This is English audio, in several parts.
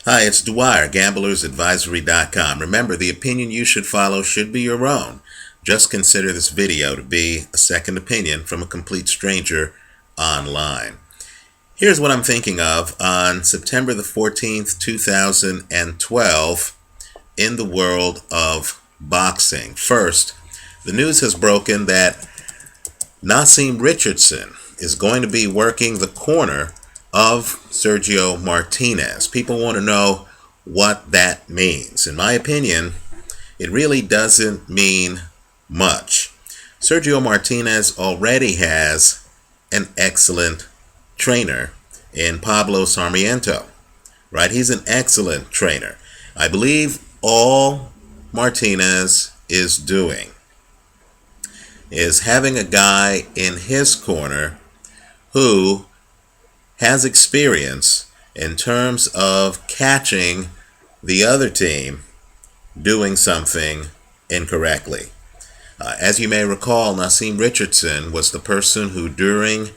Hi, it's Dwyer, gamblersadvisory.com. Remember, the opinion you should follow should be your own. Just consider this video to be a second opinion from a complete stranger online. Here's what I'm thinking of on September the 14th, 2012 in the world of boxing. First, the news has broken that Naazim Richardson is going to be working the corner of Sergio Martinez. People want to know what that means. In my opinion, it really doesn't mean much. Sergio Martinez already has an excellent trainer in Pablo Sarmiento, right? He's an excellent trainer. I believe all Martinez is doing is having a guy in his corner who has experience in terms of catching the other team doing something incorrectly. As you may recall, Naazim Richardson was the person who, during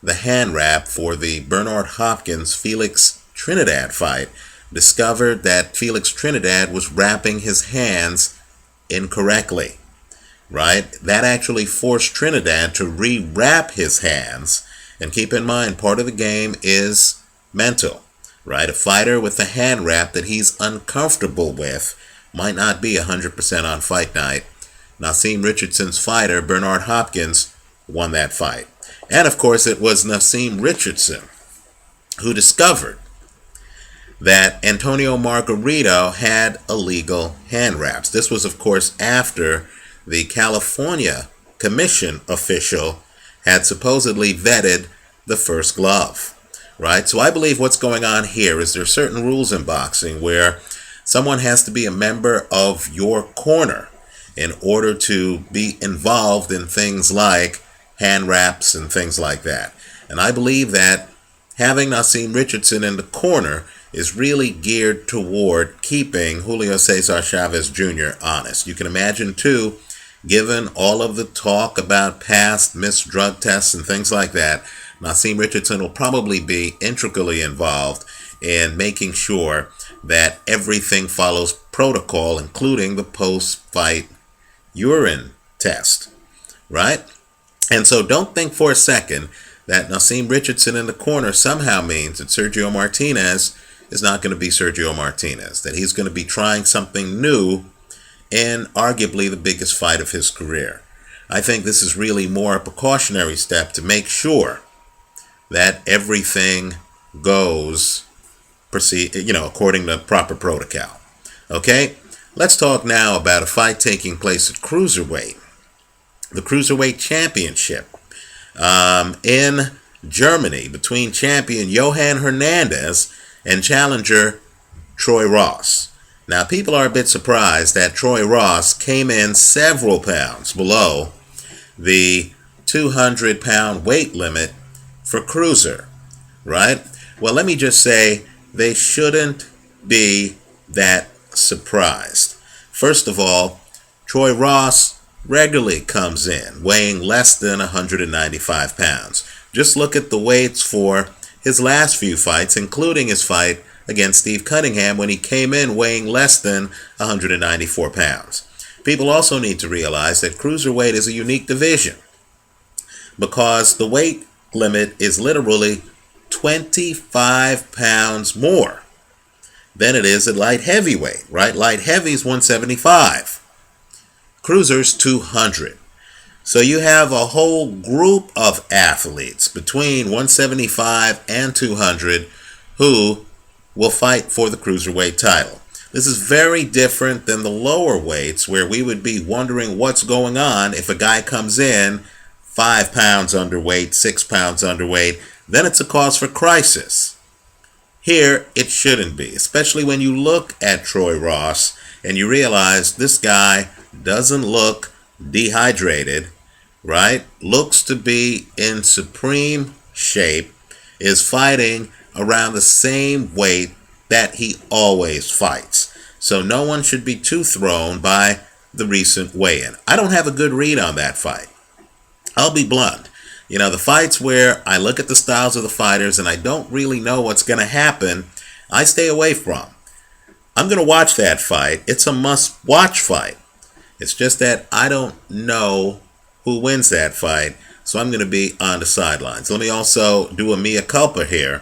the hand wrap for the Bernard Hopkins-Felix Trinidad fight, discovered that Felix Trinidad was wrapping his hands incorrectly. Right? That actually forced Trinidad to re-wrap his hands. And keep in mind, part of the game is mental, right? A fighter with a hand wrap that he's uncomfortable with might not be 100% on fight night. Naazim Richardson's fighter, Bernard Hopkins, won that fight. And of course, it was Naazim Richardson who discovered that Antonio Margarito had illegal hand wraps. This was, of course, after the California Commission official had supposedly vetted the first glove, right? So I believe what's going on here is there are certain rules in boxing where someone has to be a member of your corner in order to be involved in things like hand wraps and things like that. And I believe that having Naazim Richardson in the corner is really geared toward keeping Julio Cesar Chavez Jr. honest. You can imagine, too, given all of the talk about past missed drug tests and things like that, Naazim Richardson will probably be intricately involved in making sure that everything follows protocol, including the post-fight urine test, right? And so don't think for a second that Naazim Richardson in the corner somehow means that Sergio Martinez is not going to be Sergio Martinez, that he's going to be trying something new in arguably the biggest fight of his career. I think this is really more a precautionary step to make sure that everything goes according to proper protocol. Okay, let's talk now about a fight taking place at cruiserweight, the cruiserweight championship in Germany between champion Johan Hernandez and challenger Troy Ross. Now, people are a bit surprised that Troy Ross came in several pounds below the 200-pound weight limit for cruiser, right? Well, let me just say they shouldn't be that surprised. First of all, Troy Ross regularly comes in weighing less than 195 pounds. Just look at the weights for his last few fights, including his fight against Steve Cunningham when he came in weighing less than 194 pounds. People also need to realize that cruiserweight is a unique division because the weight limit is literally 25 pounds more than it is at light heavyweight, right? Light heavy is 175. Cruiser's 200. So you have a whole group of athletes between 175 and 200 who will fight for the cruiserweight title. This is very different than the lower weights where we would be wondering what's going on if a guy comes in 5 pounds underweight, 6 pounds underweight, then it's a cause for crisis. Here, it shouldn't be, especially when you look at Troy Ross and you realize this guy doesn't look dehydrated, right? Looks to be in supreme shape, is fighting around the same weight that he always fights. So no one should be too thrown by the recent weigh-in. I don't have a good read on that fight. I'll be blunt. The fights where I look at the styles of the fighters and I don't really know what's going to happen, I stay away from. I'm going to watch that fight. It's a must-watch fight. It's just that I don't know who wins that fight, so I'm going to be on the sidelines. Let me also do a mea culpa here.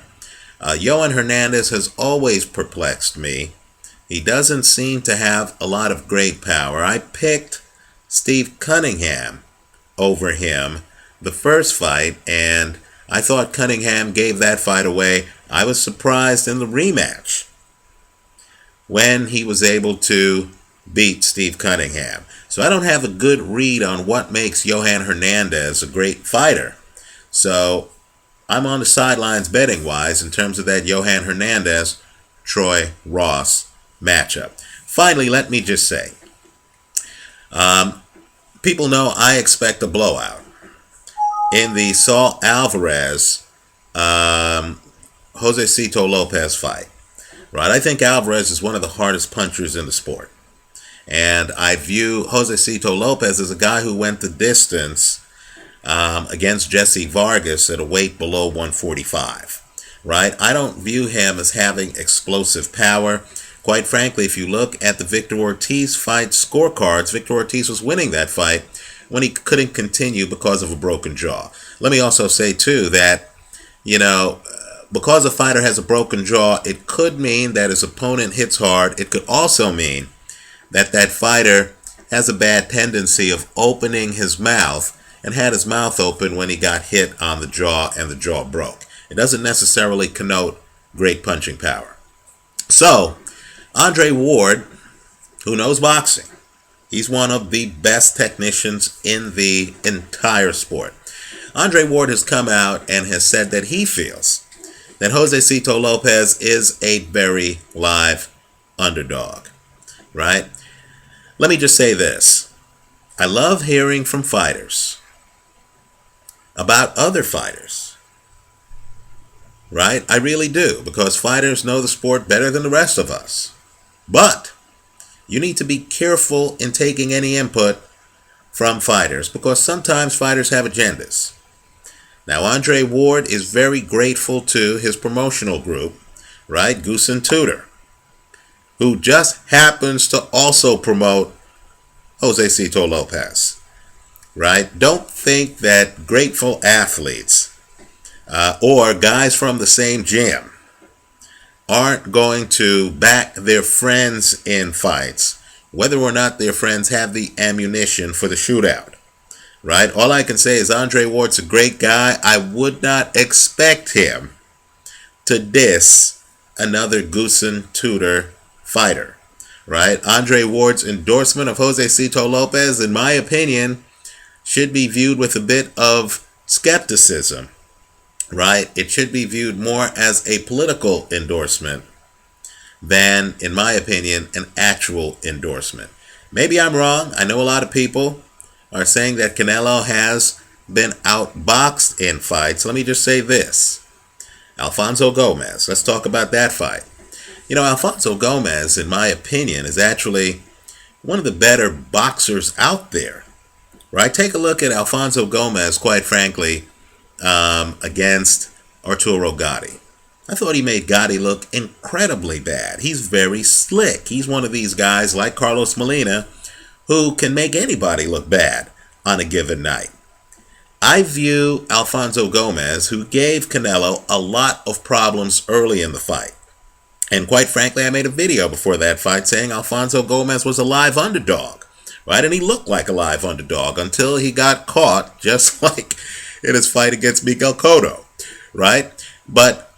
Johan Hernandez has always perplexed me. He doesn't seem to have a lot of great power. I picked Steve Cunningham over him the first fight, and I thought Cunningham gave that fight away. I was surprised in the rematch when he was able to beat Steve Cunningham. So I don't have a good read on what makes Johan Hernandez a great fighter. So I'm on the sidelines betting-wise in terms of that Johan Hernandez-Troy Ross matchup. Finally, let me just say, people know I expect a blowout in the Saul Alvarez, Josecito Lopez fight. Right? I think Alvarez is one of the hardest punchers in the sport. And I view Josecito Lopez as a guy who went the distance against Jesse Vargas at a weight below 145. Right? I don't view him as having explosive power. Quite frankly, if you look at the Victor Ortiz fight scorecards, Victor Ortiz was winning that fight when he couldn't continue because of a broken jaw. Let me also say, too, that, because a fighter has a broken jaw, it could mean that his opponent hits hard. It could also mean that that fighter has a bad tendency of opening his mouth and had his mouth open when he got hit on the jaw and the jaw broke. It doesn't necessarily connote great punching power. So, Andre Ward, who knows boxing, he's one of the best technicians in the entire sport. Andre Ward has come out and has said that he feels that Josecito Lopez is a very live underdog, right? Let me just say this. I love hearing from fighters about other fighters, right? I really do, because fighters know the sport better than the rest of us. But you need to be careful in taking any input from fighters, because sometimes fighters have agendas. Now, Andre Ward is very grateful to his promotional group, right, Goose and Tudor, who just happens to also promote Josecito Lopez, right? Don't think that grateful athletes or guys from the same gym aren't going to back their friends in fights, whether or not their friends have the ammunition for the shootout, right? All I can say is Andre Ward's a great guy. I would not expect him to diss another Goosen Tudor fighter, right? Andre Ward's endorsement of Josecito Lopez, in my opinion, should be viewed with a bit of skepticism, right? It should be viewed more as a political endorsement than, in my opinion, an actual endorsement. Maybe I'm wrong. I know a lot of people are saying that Canelo has been outboxed in fights. Let me just say this. Alfonso Gomez. Let's talk about that fight. Alfonso Gomez, in my opinion, is actually one of the better boxers out there, right? Take a look at Alfonso Gomez, quite frankly, against Arturo Gatti. I thought he made Gatti look incredibly bad. He's very slick. He's one of these guys like Carlos Molina who can make anybody look bad on a given night. I view Alfonso Gomez, who gave Canelo a lot of problems early in the fight. And quite frankly, I made a video before that fight saying Alfonso Gomez was a live underdog, right? And he looked like a live underdog until he got caught, just like in his fight against Miguel Cotto, right? But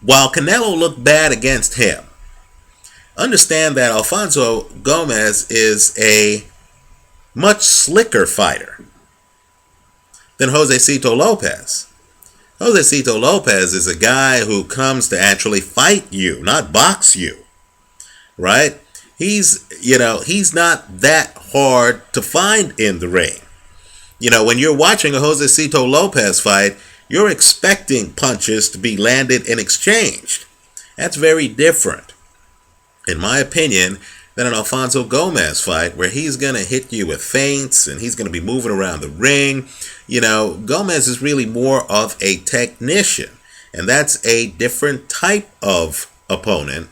while Canelo looked bad against him, understand that Alfonso Gomez is a much slicker fighter than Josecito Lopez. Josecito Lopez is a guy who comes to actually fight you, not box you, right? He's not that hard to find in the ring. When you're watching a Josecito Lopez fight, you're expecting punches to be landed and exchanged. That's very different, in my opinion, than an Alfonso Gomez fight where he's going to hit you with feints and he's going to be moving around the ring. Gomez is really more of a technician, and that's a different type of opponent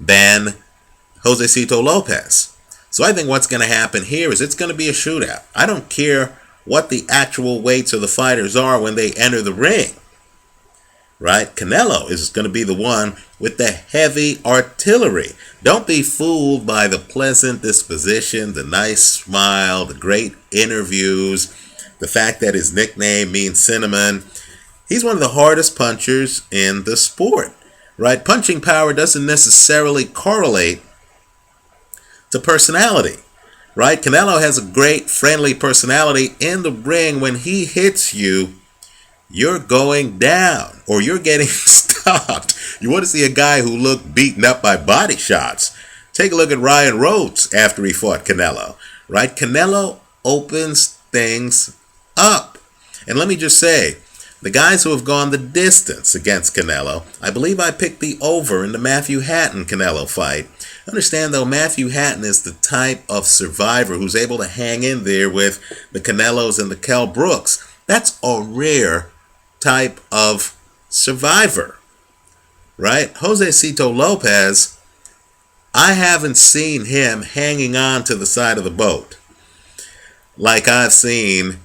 than Josecito Lopez. So I think what's going to happen here is it's going to be a shootout. I don't care what the actual weights of the fighters are when they enter the ring. Right? Canelo is going to be the one with the heavy artillery. Don't be fooled by the pleasant disposition, the nice smile, the great interviews, the fact that his nickname means cinnamon. He's one of the hardest punchers in the sport. Right? Punching power doesn't necessarily correlate to personality. Right? Canelo has a great friendly personality in the ring. When he hits you, you're going down or you're getting stopped. You want to see a guy who looked beaten up by body shots? Take a look at Ryan Rhodes after he fought Canelo. Right? Canelo opens things up. And let me just say, the guys who have gone the distance against Canelo, I believe I picked the over in the Matthew Hatton-Canelo fight. Understand, though, Matthew Hatton is the type of survivor who's able to hang in there with the Canelos and the Kell Brooks. That's a rare type of survivor, right? Josecito Lopez, I haven't seen him hanging on to the side of the boat like I've seen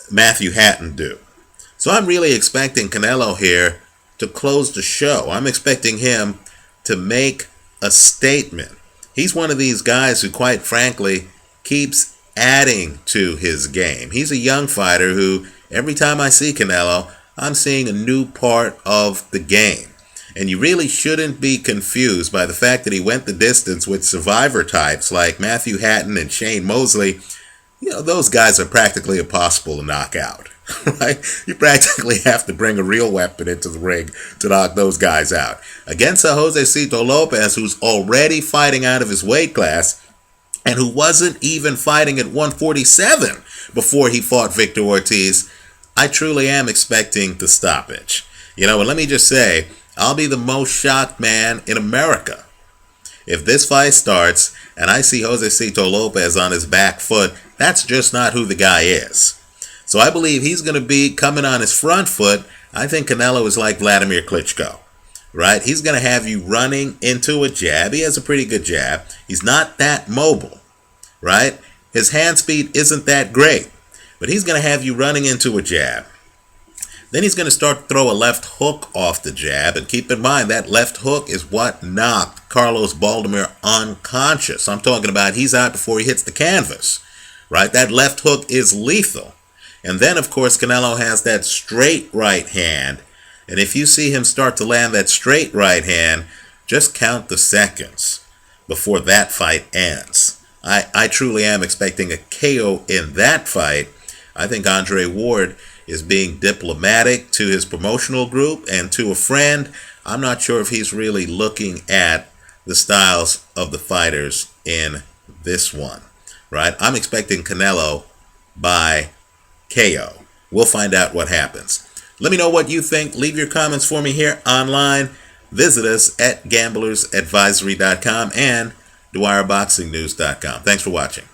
Matthew Hatton do. So I'm really expecting Canelo here to close the show. I'm expecting him to make a statement. He's one of these guys who, quite frankly, keeps adding to his game. He's a young fighter who, every time I see Canelo, I'm seeing a new part of the game. And you really shouldn't be confused by the fact that he went the distance with survivor types like Matthew Hatton and Shane Mosley. You know, those guys are practically impossible to knock out. Right? You practically have to bring a real weapon into the ring to knock those guys out. Against a Josecito Lopez who's already fighting out of his weight class and who wasn't even fighting at 147 before he fought Victor Ortiz, I truly am expecting the stoppage. You know, and let me just say, I'll be the most shocked man in America if this fight starts and I see Josecito Lopez on his back foot. That's just not who the guy is. So I believe he's going to be coming on his front foot. I think Canelo is like Vladimir Klitschko, right? He's going to have you running into a jab. He has a pretty good jab. He's not that mobile, right? His hand speed isn't that great, but he's going to have you running into a jab. Then he's going to start to throw a left hook off the jab. And keep in mind, that left hook is what knocked Carlos Baldomir unconscious. I'm talking about he's out before he hits the canvas, right? That left hook is lethal. And then, of course, Canelo has that straight right hand. And if you see him start to land that straight right hand, just count the seconds before that fight ends. I truly am expecting a KO in that fight. I think Andre Ward is being diplomatic to his promotional group and to a friend. I'm not sure if he's really looking at the styles of the fighters in this one, right? I'm expecting Canelo by KO. We'll find out what happens. Let me know what you think. Leave your comments for me here online. Visit us at gamblersadvisory.com and DwyerBoxingNews.com. Thanks for watching.